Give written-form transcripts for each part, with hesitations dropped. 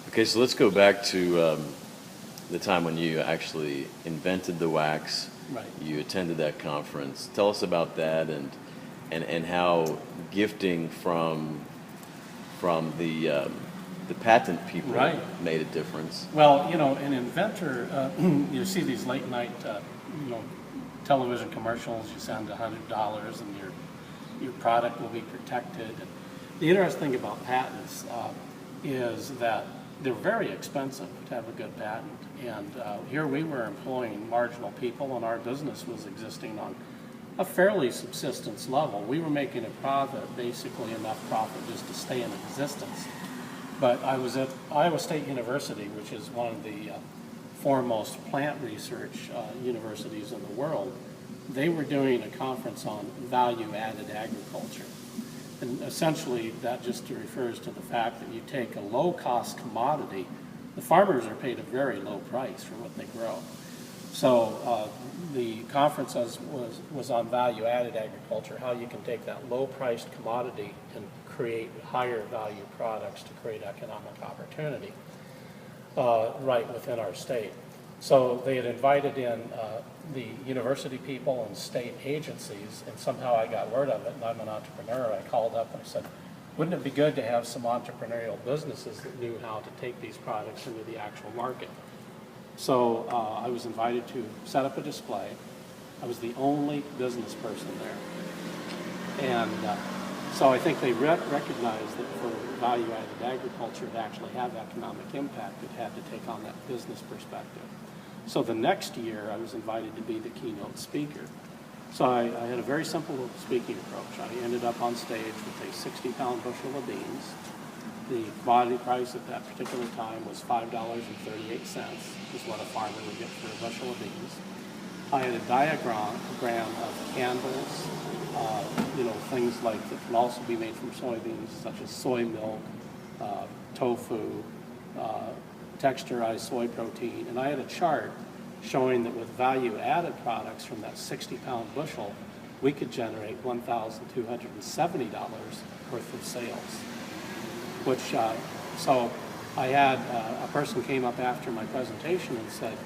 Okay, so let's go back to the time when you actually invented the wax. Right. You attended that conference. Tell us about that and how gifting from the patent people Right. made a difference. Well, an inventor, you see these late night, television commercials. You send $100 and your product will be protected. The interesting thing about patents is that they're very expensive to have a good patent. And here we were employing marginal people, and our business was existing on a fairly subsistence level. We were making a profit, basically enough profit just to stay in existence. But I was at Iowa State University, which is one of the foremost plant research universities in the world. They were doing a conference on value-added agriculture. And essentially, that just refers to the fact that you take a low-cost commodity. The farmers are paid a very low price for what they grow. So the conference was on value-added agriculture, how you can take that low-priced commodity and create higher-value products to create economic opportunity right within our state. So they had invited in the university people and state agencies, and somehow I got word of it, and I'm an entrepreneur. I called up and I said, wouldn't it be good to have some entrepreneurial businesses that knew how to take these products into the actual market? So I was invited to set up a display. I was the only business person there. And so I think they recognized that for value-added agriculture to actually have economic impact, it had to take on that business perspective. So the next year, I was invited to be the keynote speaker. So I had a very simple speaking approach. I ended up on stage with a 60-pound bushel of beans. The commodity price at that particular time was $5.38, is what a farmer would get for a bushel of beans. I had a diagram of candles, things like that can also be made from soybeans, such as soy milk, tofu, texturized soy protein. And I had a chart showing that with value-added products from that 60-pound bushel, we could generate $1,270 worth of sales. Which, so I had a person came up after my presentation and said,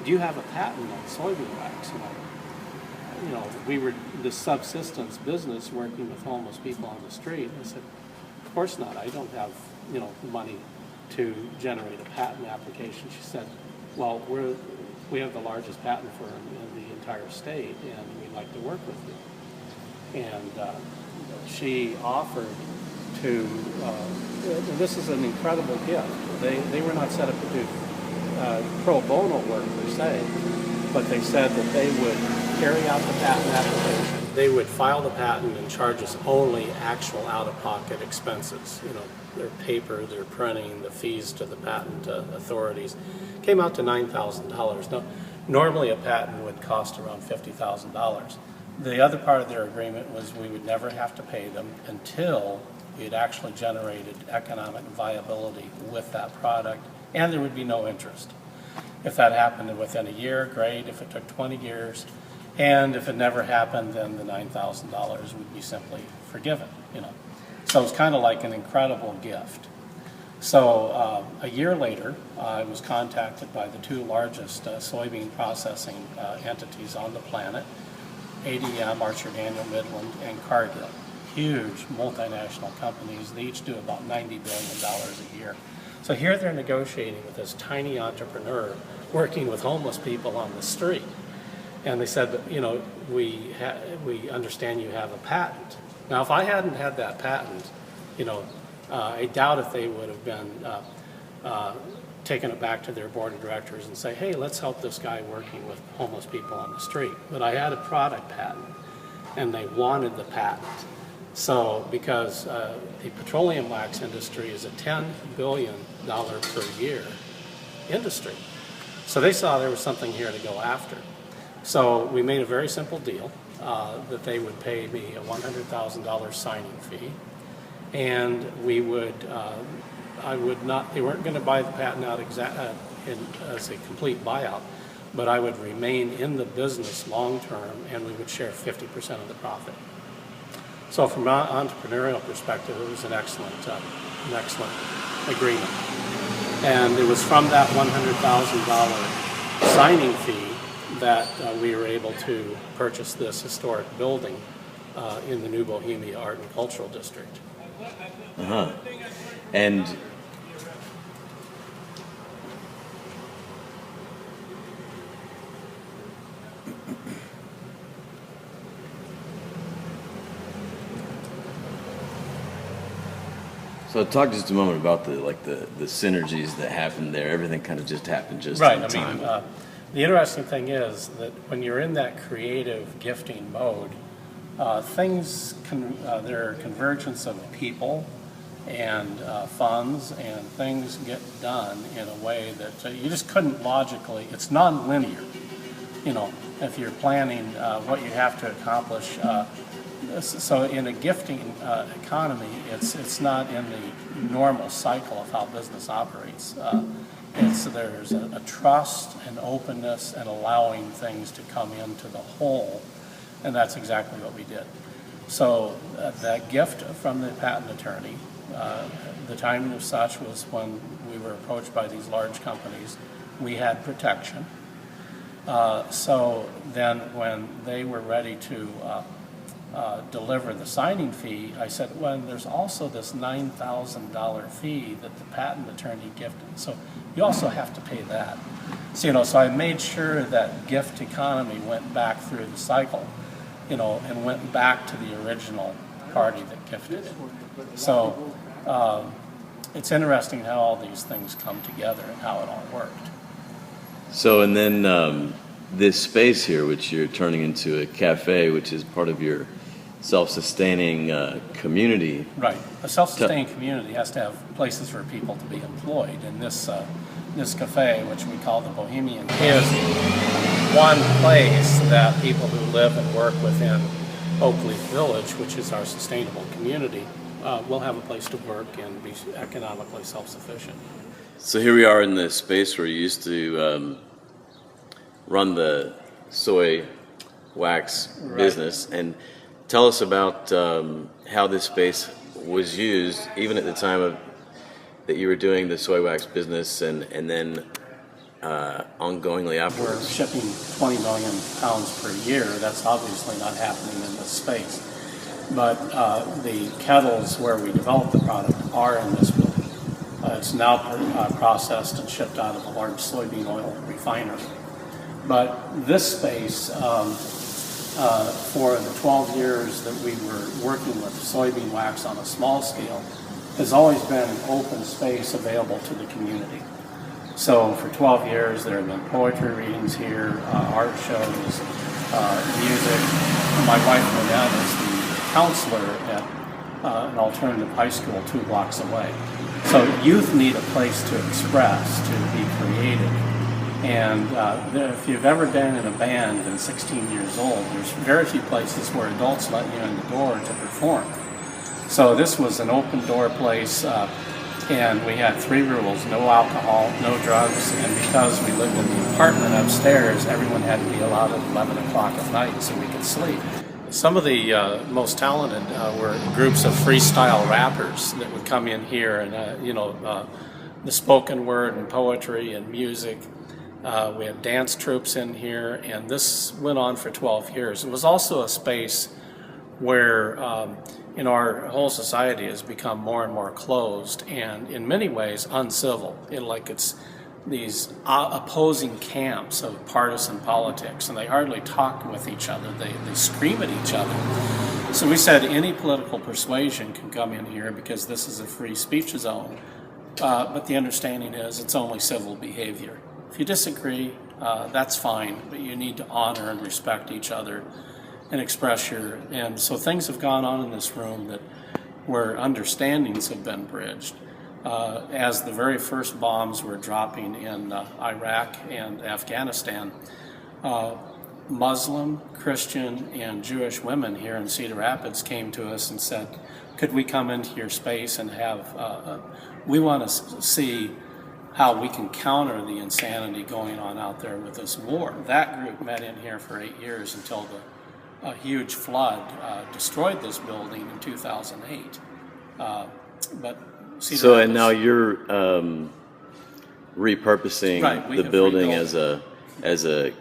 do you have a patent on soybean wax? And we were this subsistence business working with homeless people on the street. And I said, of course not. I don't have, money to generate a patent application. She said, well, we have the largest patent firm in the entire state, and we'd like to work with you. And she offered to, this is an incredible gift. They were not set up to do pro bono work per se, but they said that they would carry out the patent application. They would file the patent and charge us only actual out-of-pocket expenses. Their paper, their printing, the fees to the patent authorities. Came out to $9,000. Now, normally a patent would cost around $50,000. The other part of their agreement was we would never have to pay them until we had actually generated economic viability with that product, and there would be no interest. If that happened within a year, great. If it took 20 years, and if it never happened, then the $9,000 would be simply forgiven. So it's kind of like an incredible gift. So a year later, I was contacted by the two largest soybean processing entities on the planet, ADM, Archer Daniel Midland, and Cargill. Huge multinational companies. They each do about $90 billion a year. So here they're negotiating with this tiny entrepreneur working with homeless people on the street. And they said, we understand you have a patent. Now, if I hadn't had that patent, I doubt if they would have been taken it back to their board of directors and say, hey, let's help this guy working with homeless people on the street. But I had a product patent, and they wanted the patent. So because the petroleum wax industry is a $10 billion per year industry. So they saw there was something here to go after. So we made a very simple deal that they would pay me a $100,000 signing fee, and we would, they weren't going to buy the patent out as a complete buyout, but I would remain in the business long term, and we would share 50% of the profit. So from an entrepreneurial perspective, it was an excellent agreement. And it was from that $100,000 signing fee that we were able to purchase this historic building in the New Bohemia Art and Cultural District. Uh-huh. And so talk just a moment about the synergies that happened there. Everything kind of just happened just right. in time. The interesting thing is that when you're in that creative gifting mode, there are convergence of people and funds, and things get done in a way that you just couldn't logically. It's non-linear. If you're planning what you have to accomplish. So in a gifting economy, it's not in the normal cycle of how business operates. There's a trust and openness and allowing things to come into the whole, and that's exactly what we did. So that gift from the patent attorney, the timing of such was when we were approached by these large companies. We had protection. So then when they were ready to deliver the signing fee, I said, well, there's also this $9,000 fee that the patent attorney gifted. So you also have to pay that. So I made sure that gift economy went back through the cycle, and went back to the original party that gifted it. So it's interesting how all these things come together and how it all worked. So, and then this space here, which you're turning into a cafe, which is part of your self-sustaining community. Right. A self-sustaining community has to have places for people to be employed. And this cafe, which we call the Bohemian, is one place that people who live and work within Oakleaf Village, which is our sustainable community, will have a place to work and be economically self-sufficient. So here we are in the space where you used to run the soy wax business, and tell us about how this space was used, even at the time that you were doing the soy wax business, and then ongoingly afterwards. We're shipping 20 million pounds per year. That's obviously not happening in this space. But the kettles where we develop the product are in this building. It's now processed and shipped out of a large soybean oil refinery. But this space, for the 12 years that we were working with soybean wax on a small scale, has always been an open space available to the community. So for 12 years there have been poetry readings here, art shows, music. My wife Lynette is the counselor at an alternative high school 2 blocks away. So youth need a place to express, to be creative. And if you've ever been in a band and 16 years old, there's very few places where adults let you in the door to perform. So this was an open door place, and we had 3 rules: no alcohol, no drugs, and because we lived in the apartment upstairs, everyone had to be allowed at 11 o'clock at night so we could sleep. Some of the most talented were groups of freestyle rappers that would come in here, and the spoken word and poetry and music. We had dance troupes in here, and this went on for 12 years. It was also a space where our whole society has become more and more closed and in many ways uncivil. It's these opposing camps of partisan politics, and they hardly talk with each other. They scream at each other. So we said any political persuasion can come in here because this is a free speech zone. But the understanding is it's only civil behavior. If you disagree, that's fine, but you need to honor and respect each other and express and so things have gone on in this room where understandings have been bridged. As the very first bombs were dropping in Iraq and Afghanistan, Muslim, Christian, and Jewish women here in Cedar Rapids came to us and said, could we come into your space and we want to see how we can counter the insanity going on out there with this war. That group met in here for 8 years until a huge flood destroyed this building in 2008. But Cedar Rapids, now repurposing Right, we the have building rebuilt. as a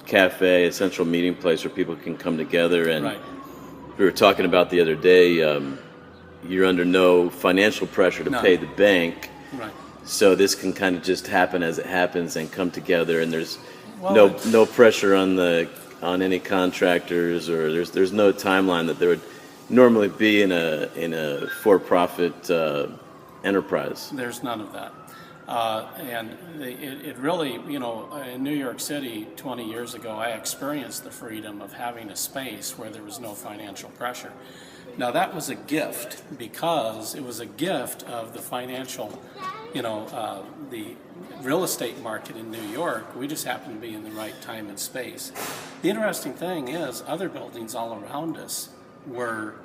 cafe, a central meeting place where people can come together. And Right, we were talking about the other day, you're under no financial pressure to None. pay the bank, right. so this can kind of just happen as it happens and come together. And there's Well, no pressure on any contractors, or there's no timeline that there would normally be in a for-profit enterprise. There's none of that. And it really, in New York City 20 years ago, I experienced the freedom of having a space where there was no financial pressure. Now, that was a gift because it was a gift of the financial, the real estate market in New York. We just happened to be in the right time and space. The interesting thing is other buildings all around us were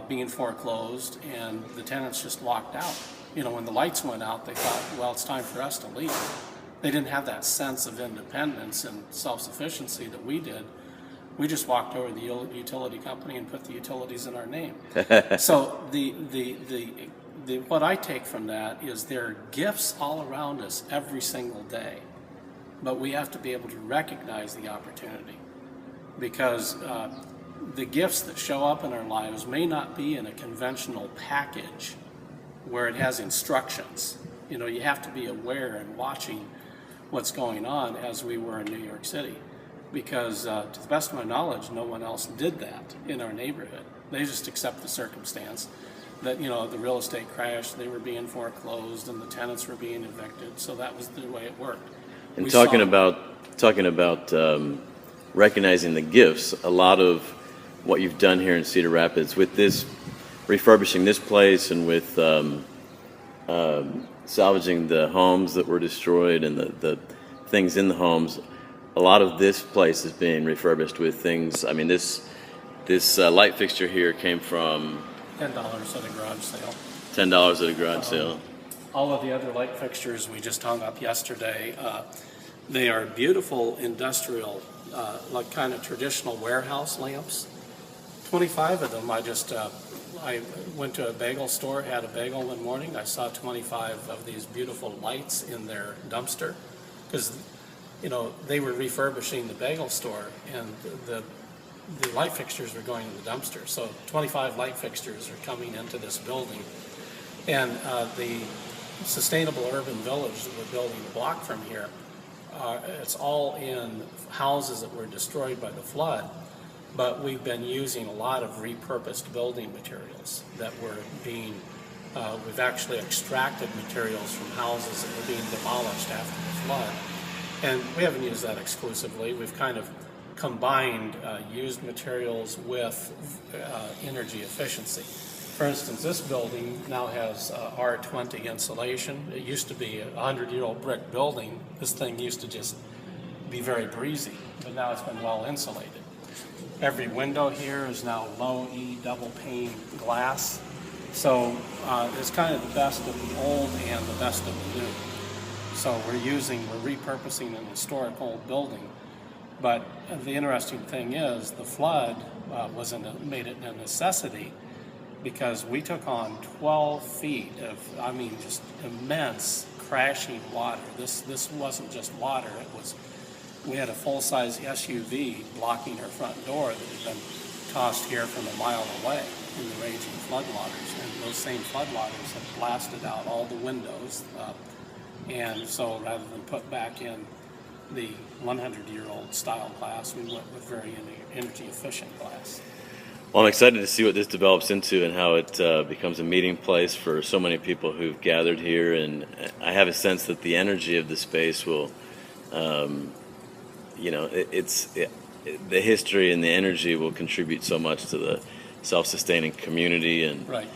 being foreclosed, and the tenants just walked out. When the lights went out, they thought, well, it's time for us to leave. They didn't have that sense of independence and self-sufficiency that we did. We just walked over to the utility company and put the utilities in our name. So what I take from that is there are gifts all around us every single day, but we have to be able to recognize the opportunity, because the gifts that show up in our lives may not be in a conventional package where it has instructions. You have to be aware and watching what's going on, as we were in New York City, because to the best of my knowledge, no one else did that in our neighborhood. They just accept the circumstance that, the real estate crashed, they were being foreclosed, and the tenants were being evicted, so that was the way it worked. And talking about recognizing the gifts, a lot of what you've done here in Cedar Rapids with this refurbishing this place, and with salvaging the homes that were destroyed and the things in the homes, a lot of this place is being refurbished with things. I mean, this light fixture here came from $10 at a garage sale. $10 at a garage sale. All of the other light fixtures we just hung up yesterday, they are beautiful industrial, like kind of traditional warehouse lamps. 25 of them. I went to a bagel store, had a bagel one morning. I saw 25 of these beautiful lights in their dumpster, because they were refurbishing the bagel store, and the light fixtures were going in the dumpster. So 25 light fixtures are coming into this building. And the Sustainable Urban Village that we're building a block from here, it's all in houses that were destroyed by the flood, but we've been using a lot of repurposed building materials that were being, we've actually extracted materials from houses that were being demolished after the flood. And we haven't used that exclusively. We've kind of combined used materials with energy efficiency. For instance, this building now has R20 insulation. It used to be a 100-year-old brick building. This thing used to just be very breezy, but now it's been well insulated. Every window here is now low E double pane glass. So it's kind of the best of the old and the best of the new. So we're repurposing an historic old building. But the interesting thing is the flood made it a necessity, because we took on 12 feet of, just immense crashing water. This wasn't just water, we had a full-size SUV blocking our front door that had been tossed here from a mile away in the raging floodwaters. And those same floodwaters had blasted out all the windows. And so rather than put back in the 100-year-old style glass, we went with very energy efficient glass. Well, I'm excited to see what this develops into and how it becomes a meeting place for so many people who've gathered here. And I have a sense that the energy of the space will, the history and the energy will contribute so much to the self-sustaining community. And right.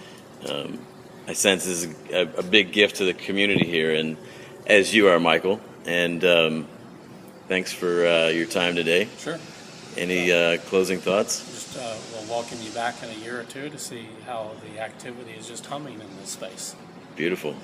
I sense this is a big gift to the community here, and as you are, Michael. And thanks for your time today. Sure. Any closing thoughts? Just we'll welcome you back in a year or two to see how the activity is just humming in this space. Beautiful.